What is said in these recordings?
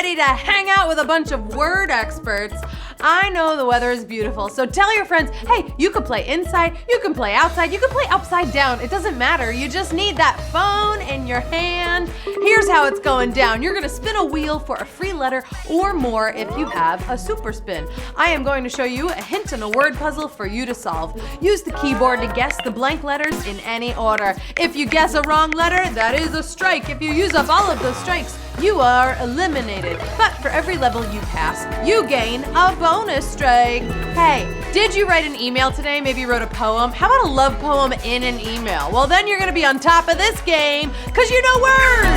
ready to hang out with a bunch of word experts. I know the weather is beautiful, so tell your friends, hey, you can play inside, you can play outside, you can play upside down. It doesn't matter. You just need that phone in your hand. Here's how it's going down. You're gonna spin a wheel for a free letter or more if you have a super spin. I am going to show you a hint and a word puzzle for you to solve. Use the keyboard to guess the blank letters in any order. If you guess a wrong letter, that is a strike. If you use up all of those strikes, you are eliminated. But for every level you pass, you gain a bonus strike. Hey, did you write an email today? Maybe you wrote a poem? How about a love poem in an email? Well, then you're gonna be on top of this game, cause you know words.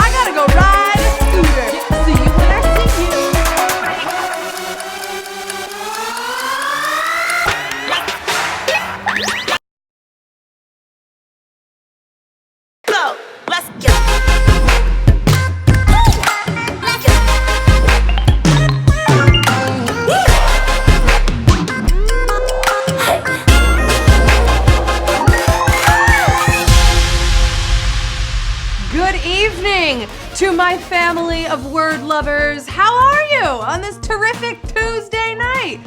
I gotta go ride a scooter. See you when I see you. Go, let's go. Good evening to my family of word lovers. How are you on this terrific Tuesday night?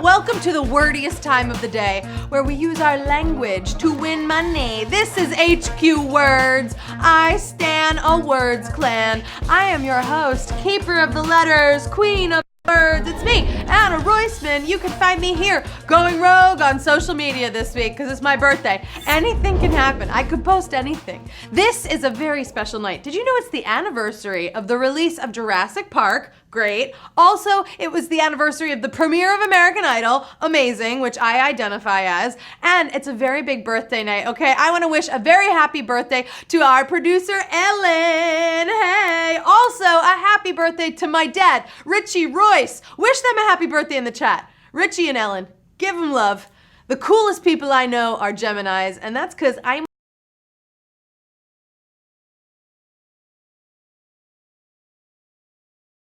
Welcome to the wordiest time of the day where we use our language to win money. This is HQ Words. I stan a words clan. I am your host, keeper of the letters, queen of words. It's me, Anna Roisman. You can find me here going rogue on social media this week because it's my birthday. Anything can happen. I could post anything. This is a very special night. Did you know it's the anniversary of the release of Jurassic Park? Great. Also, it was the anniversary of the premiere of American Idol, amazing, which I identify as, and it's a very big birthday night, okay? I want to wish a very happy birthday to our producer, Ellen. Hey! Also, a happy birthday to my dad, Richie Royce. Wish them a happy birthday in the chat. Richie and Ellen, give them love. The coolest people I know are Geminis, and that's because I'm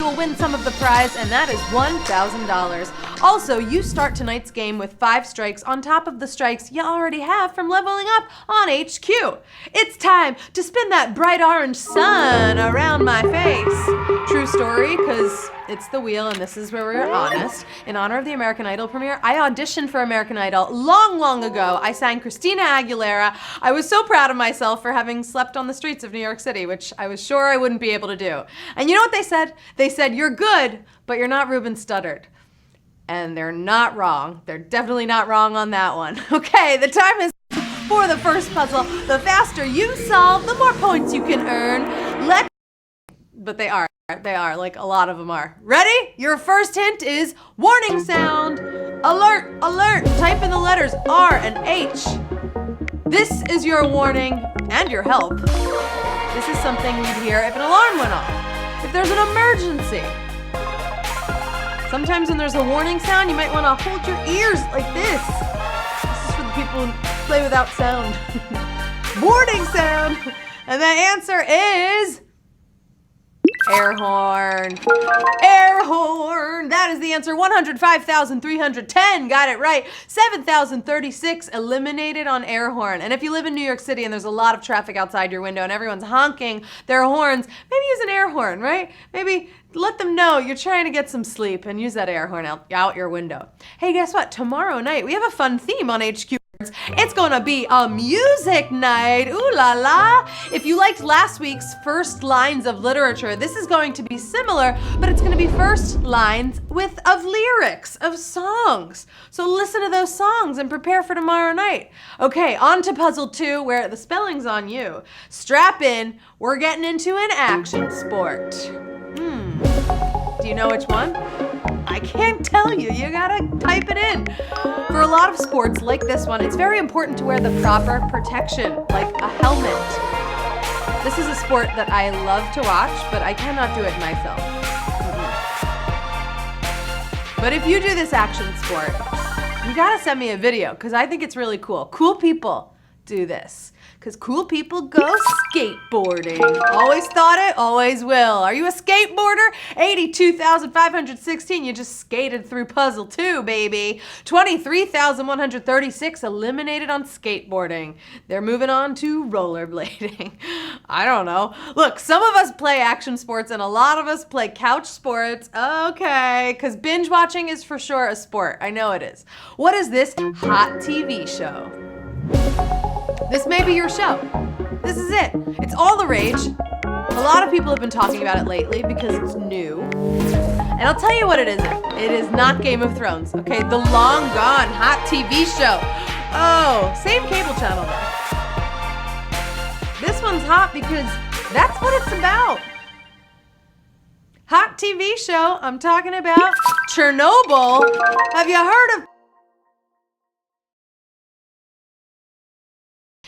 will win some of the prize, and that is $1,000. Also, you start tonight's game with 5 strikes on top of the strikes you already have from leveling up on HQ. It's time to spin that bright orange sun around my face. True story, because it's the wheel, and this is where we're honest. In honor of the American Idol premiere, I auditioned for American Idol long ago. I sang Christina Aguilera. I was so proud of myself for having slept on the streets of New York City, which I was sure I wouldn't be able to do. And you know what they said? They said, you're good, but you're not Ruben Studdard. And they're not wrong. They're definitely not wrong on that one. Okay, the time is for the first puzzle. The faster you solve, the more points you can earn. But they are, like a lot of them are. Ready? Your first hint is warning sound. Alert, alert. Type in the letters R and H. This is your warning and your help. This is something you'd hear if an alarm went off, if there's an emergency. Sometimes when there's a warning sound, you might want to hold your ears like this. This is for the people who play without sound. Warning sound. And the answer is air horn. Air horn. That is the answer. 105,310. Got it right. 7,036 eliminated on air horn. And if you live in New York City and there's a lot of traffic outside your window and everyone's honking their horns, maybe use an air horn, right? Maybe let them know you're trying to get some sleep and use that air horn out your window. Hey, guess what? Tomorrow night, we have a fun theme on HQ. It's gonna be a music night. Ooh la la. If you liked last week's first lines of literature, this is going to be similar, but it's gonna be first lines of lyrics, of songs. So listen to those songs and prepare for tomorrow night. Okay, on to puzzle 2, where the spelling's on you. Strap in, we're getting into an action sport. Do you know which one? I can't tell you. You gotta type it in. For a lot of sports like this one, it's very important to wear the proper protection, like a helmet. This is a sport that I love to watch, but I cannot do it myself. But if you do this action sport, you gotta send me a video, because I think it's really cool. Cool people do this. Because cool people go skateboarding. Always thought it, always will. Are you a skateboarder? 82,516. You just skated through puzzle 2, baby. 23,136 eliminated on skateboarding. They're moving on to rollerblading. I don't know. Look, some of us play action sports and a lot of us play couch sports. Okay, because binge watching is for sure a sport. I know it is. What is this hot TV show? This may be your show. This is it. It's all the rage. A lot of people have been talking about it lately because it's new. And I'll tell you what it isn't. It is not Game of Thrones, okay? The long gone hot TV show. Oh, same cable channel though. This one's hot because that's what it's about. Hot TV show, I'm talking about Chernobyl. Have you heard of?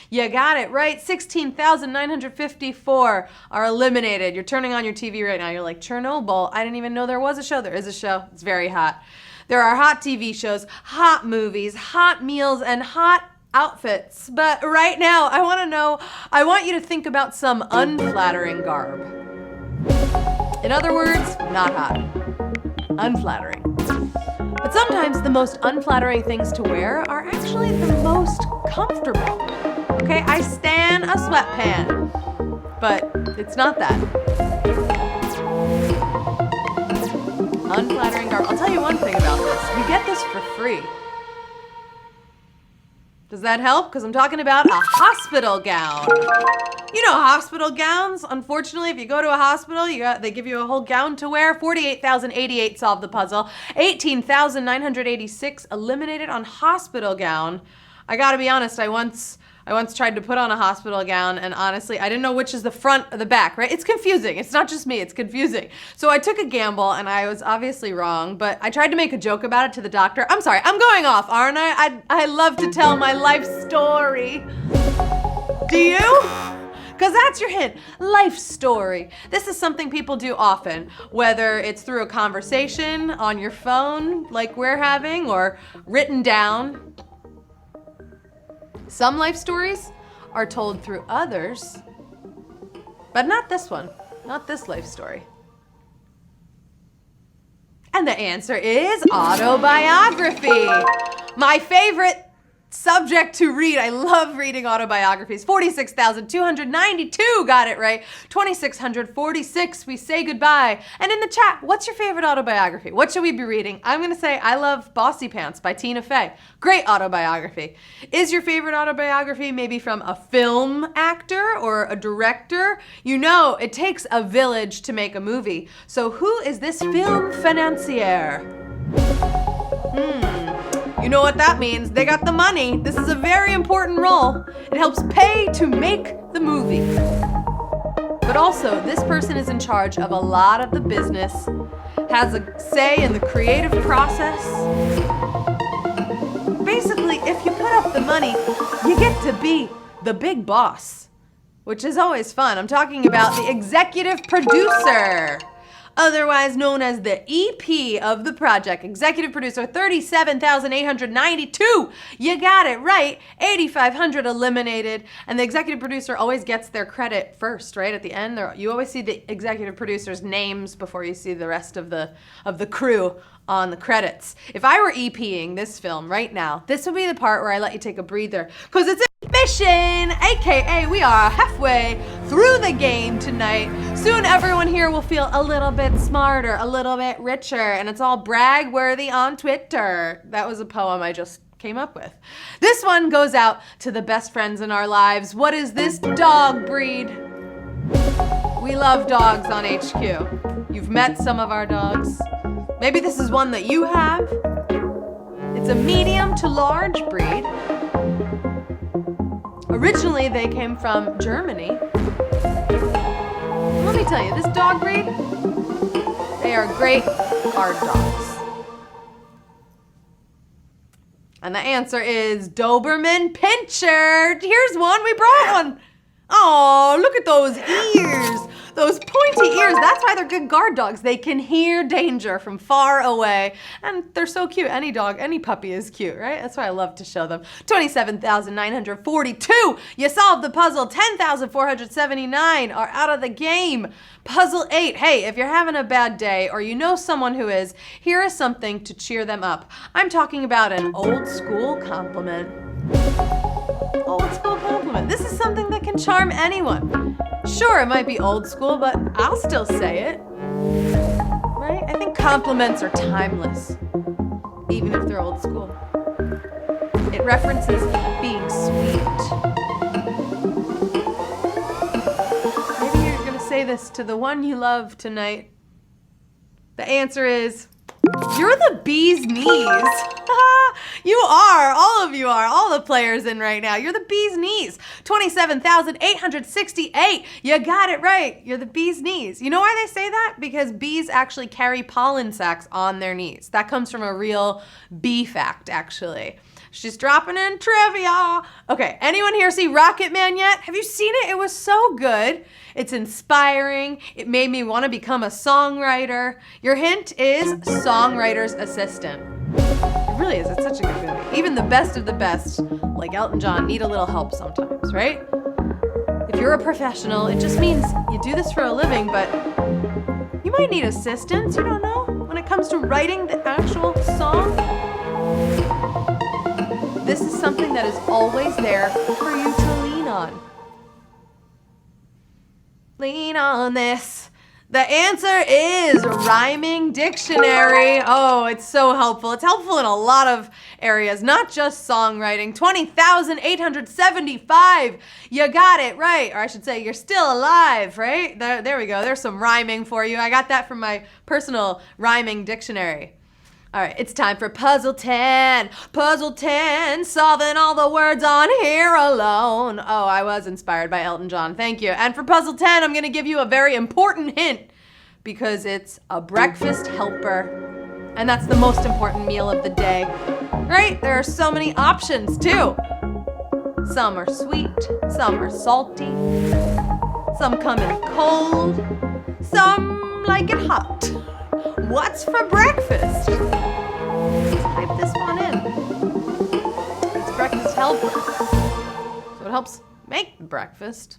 You got it right. 16,954 are eliminated. You're turning on your TV right now. You're like, Chernobyl, I didn't even know there was a show. There is a show. It's very hot. There are hot TV shows, hot movies, hot meals, and hot outfits. But right now, I want you to think about some unflattering garb. In other words, not hot. Unflattering. But sometimes the most unflattering things to wear are actually the most comfortable. Okay, I stan a sweatpant, but it's not that. Unflattering garb. I'll tell you one thing about this. We get this for free. Does that help? Because I'm talking about a hospital gown. You know hospital gowns. Unfortunately, if you go to a hospital, they give you a whole gown to wear. 48,088 solved the puzzle. 18,986 eliminated on hospital gown. I gotta be honest, I once tried to put on a hospital gown, and honestly, I didn't know which is the front or the back, right? It's confusing. It's not just me, it's confusing. So I took a gamble, and I was obviously wrong, but I tried to make a joke about it to the doctor. I'm sorry, I'm going off, aren't I? I love to tell my life story. Do you? Because that's your hint, life story. This is something people do often, whether it's through a conversation on your phone, like we're having, or written down. Some life stories are told through others, but not this one, not this life story. And the answer is autobiography. My favorite subject to read. I love reading autobiographies. 46,292 got it right. 2,646, we say goodbye. And in the chat, what's your favorite autobiography? What should we be reading? I'm gonna say I love Bossy Pants by Tina Fey. Great autobiography. Is your favorite autobiography maybe from a film actor or a director? You know, it takes a village to make a movie. So who is this film financier? You know what that means. They got the money. This is a very important role. It helps pay to make the movie. But also, this person is in charge of a lot of the business, has a say in the creative process. Basically, if you put up the money, you get to be the big boss, which is always fun. I'm talking about the executive producer, otherwise known as the EP of the project. Executive producer, 37,892. You got it right. 8,500 eliminated. And the executive producer always gets their credit first, right? At the end, you always see the executive producer's names before you see the rest of the crew on the credits. If I were EPing this film right now, this would be the part where I let you take a breather, because it's mission, aka we are halfway through the game tonight. Soon everyone here will feel a little bit smarter, a little bit richer, and it's all brag worthy on Twitter. That was a poem I just came up with. This one goes out to the best friends in our lives. What is this dog breed? We love dogs on HQ. You've met some of our dogs. Maybe this is one that you have. It's a medium to large breed. Originally, they came from Germany. Let me tell you, this dog breed, they are great guard dogs. And the answer is Doberman Pinscher. Here's one, we brought one. Oh, look at those ears. Those pointy ears, that's why they're good guard dogs. They can hear danger from far away. And they're so cute. Any dog, any puppy is cute, right? That's why I love to show them. 27,942. You solved the puzzle. 10,479 are out of the game. Puzzle 8. Hey, if you're having a bad day or you know someone who is, here is something to cheer them up. I'm talking about an old school compliment. Old school compliment. This is something that can charm anyone. Sure, it might be old school, but I'll still say it. Right? I think compliments are timeless, even if they're old school. It references being sweet. Maybe you're gonna say this to the one you love tonight. The answer is, you're the bee's knees. You are, all of you are, all the players in right now. You're the bee's knees. 27,868. You got it right. You're the bee's knees. You know why they say that? Because bees actually carry pollen sacs on their knees. That comes from a real bee fact, actually. She's dropping in trivia. Okay, anyone here see Rocket Man yet? Have you seen it? It was so good. It's inspiring. It made me want to become a songwriter. Your hint is songwriter's assistant. It really is. It's such a good movie. Even the best of the best, like Elton John, need a little help sometimes, right? If you're a professional, it just means you do this for a living, but you might need assistance, you don't know, when it comes to writing the actual song. This is something that is always there for you to lean on. Lean on this. The answer is Rhyming Dictionary. Oh, it's so helpful. It's helpful in a lot of areas, not just songwriting. 20,875. You got it right. Or I should say, you're still alive, right? There we go. There's some rhyming for you. I got that from my personal rhyming dictionary. All right, it's time for Puzzle 10. Puzzle 10, solving all the words on here alone. Oh, I was inspired by Elton John. Thank you. And for Puzzle 10, I'm going to give you a very important hint because it's a breakfast helper. And that's the most important meal of the day, right? There are so many options, too. Some are sweet, some are salty, some come in cold, some like it hot. What's for breakfast? Type this one in. It's breakfast helper. So it helps make the breakfast.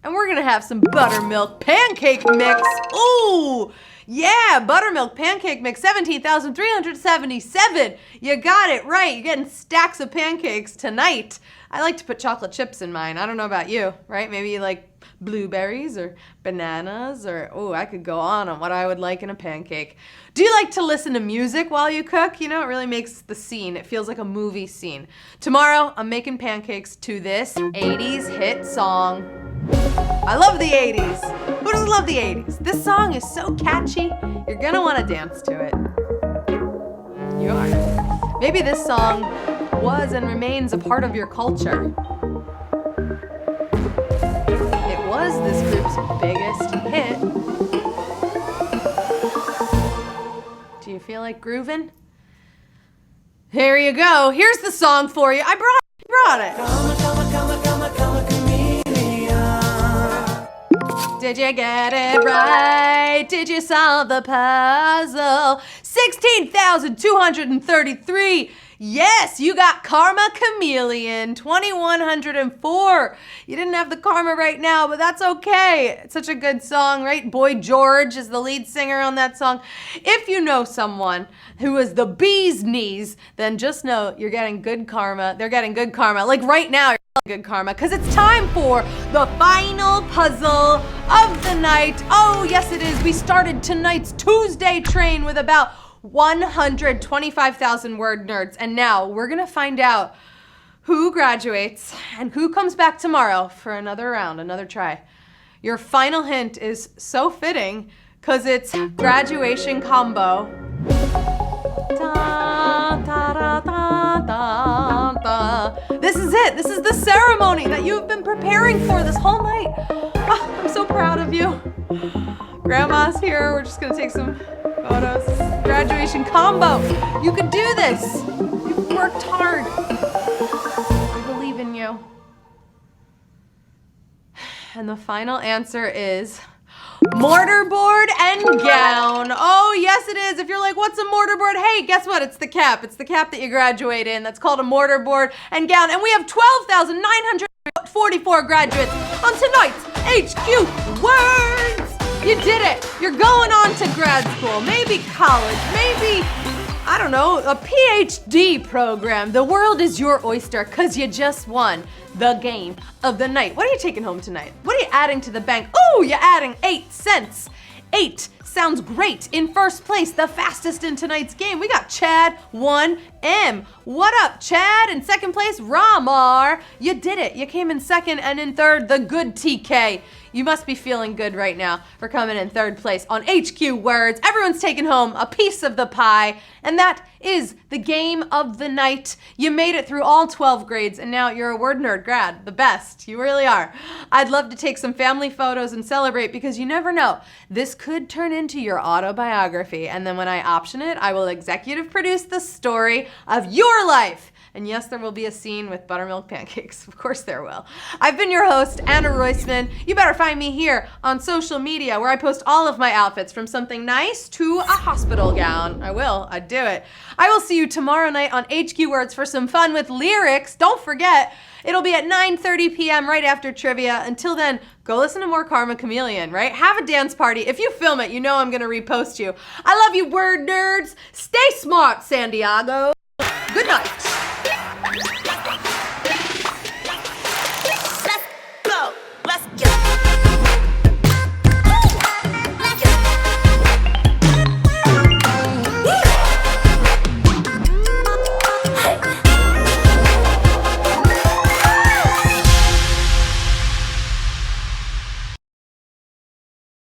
And we're gonna have some buttermilk pancake mix. Ooh, yeah, buttermilk pancake mix, 17,377. You got it right. You're getting stacks of pancakes tonight. I like to put chocolate chips in mine. I don't know about you, right? Maybe you like blueberries or bananas or, oh, I could go on what I would like in a pancake. Do you like to listen to music while you cook? You know, it really makes the scene. It feels like a movie scene. Tomorrow, I'm making pancakes to this 80s hit song. I love the 80s. Who doesn't love the 80s? This song is so catchy, you're gonna want to dance to it. You are. Maybe this song was and remains a part of your culture. It was this group's biggest hit. Do you feel like grooving? Here you go. Here's the song for you. I brought it. Did you get it right? Did you solve the puzzle? 16,233. Yes, you got Karma Chameleon, 2,104. You didn't have the karma right now, but that's okay. It's such a good song, right? Boy George is the lead singer on that song. If you know someone who is the bee's knees, then just know you're getting good karma. They're getting good karma. Like right now, you're getting good karma because it's time for the final puzzle of the night. Oh, yes, it is. We started tonight's Tuesday train with about 125,000 word nerds. And now we're gonna find out who graduates and who comes back tomorrow for another round, another try. Your final hint is so fitting because it's graduation combo. Da, da, da, da, da, da. This is it. This is the ceremony that you've been preparing for this whole night. Oh, I'm so proud of you. Grandma's here. We're just gonna take some photos. Graduation combo. You could do this. You've worked hard. I believe in you. And the final answer is mortarboard and gown. Oh, yes it is. If you're like, what's a mortarboard? Hey, guess what? It's the cap. It's the cap that you graduate in. That's called a mortarboard and gown. And we have 12,944 graduates on tonight's HQ Words. You did it. You're going on to grad school, maybe college, maybe, I don't know, a PhD program. The world is your oyster because you just won the game of the night. What are you taking home tonight? What are you adding to the bank. Ooh, you're adding 8 cents. 8 sounds great. In first place, the fastest in tonight's game, we got Chad 1M. What up, Chad? In second place, Ramar. You did it. You came in second, and in third, the good TK. You must be feeling good right now for coming in third place on HQ Words. Everyone's taking home a piece of the pie, and that is the game of the night. You made it through all 12 grades, and now you're a Word Nerd grad. The best. You really are. I'd love to take some family photos and celebrate, because you never know. This could turn into your autobiography, and then when I option it, I will executive produce the story of your life. And yes, there will be a scene with buttermilk pancakes. Of course there will. I've been your host, Anna Roisman. You better find me here on social media, where I post all of my outfits, from something nice to a hospital gown. I'd do it. I will see you tomorrow night on HQ Words for some fun with lyrics. Don't forget, it'll be at 9:30 p.m. right after trivia. Until then, go listen to more Karma Chameleon, right? Have a dance party. If you film it, you know I'm gonna repost you. I love you, word nerds. Stay smart, San Diego. Good night.